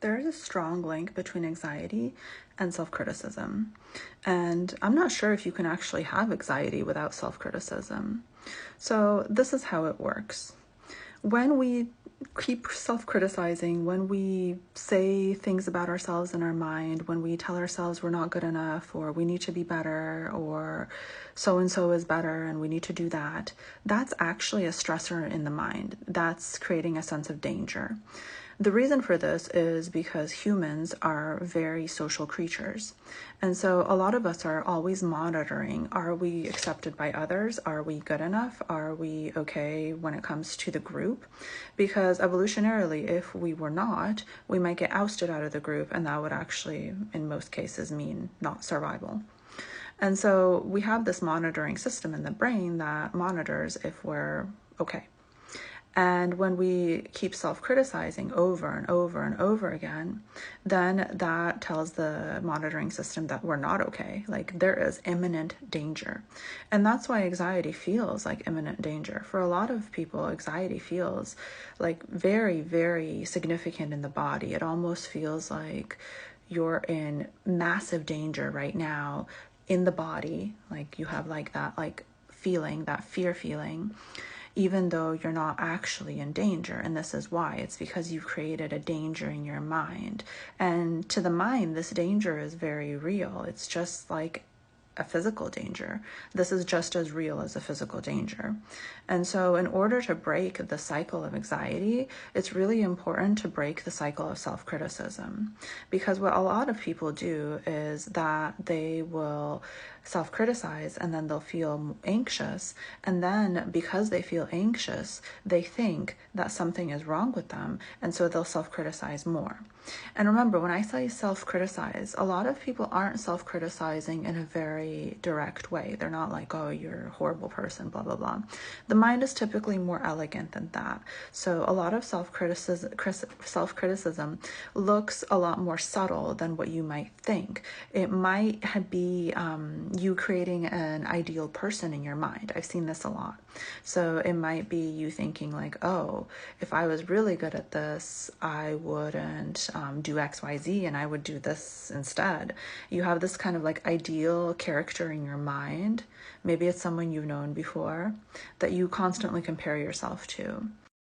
There is a strong link between anxiety and self-criticism. And I'm not sure if you can actually have anxiety without self-criticism. So this is how it works. When we keep self-criticizing, when we say things about ourselves in our mind, when we tell ourselves we're not good enough, or we need to be better, or so-and-so is better and we need to do that, that's actually a stressor in the mind. That's creating a sense of danger. The reason for this is because humans are very social creatures. And so a lot of us are always monitoring, are we accepted by others? Are we good enough? Are we okay when it comes to the group? Because evolutionarily, if we were not, we might get ousted out of the group, and that would actually, in most cases, mean not survival. And so we have this monitoring system in the brain that monitors if we're okay. And when we keep self-criticizing over and over and over again, then that tells the monitoring system that we're not okay. Like there is imminent danger. And that's why anxiety feels like imminent danger. For a lot of people, anxiety feels like very, very significant in the body. It almost feels like you're in massive danger right now in the body. Like you have like that feeling, that fear feeling, even though you're not actually in danger. And this is why. It's because you've created a danger in your mind. And to the mind, this danger is very real. It's just like a physical danger. This is just as real as a physical danger. And so in order to break the cycle of anxiety, it's really important to break the cycle of self-criticism. Because what a lot of people do is that they will self-criticize and then they'll feel anxious. And then because they feel anxious, they think that something is wrong with them. And so they'll self-criticize more. And remember, when I say self-criticize, a lot of people aren't self-criticizing in a very direct way. They're not like, oh, you're a horrible person, blah, blah, blah. The mind is typically more elegant than that. So a lot of self-criticism looks a lot more subtle than what you might think. It might be you creating an ideal person in your mind. I've seen this a lot. So it might be you thinking like, oh, if I was really good at this, I wouldn't do XYZ and I would do this instead. You have this kind of like ideal character in your mind. Maybe it's someone you've known before that you constantly compare yourself to.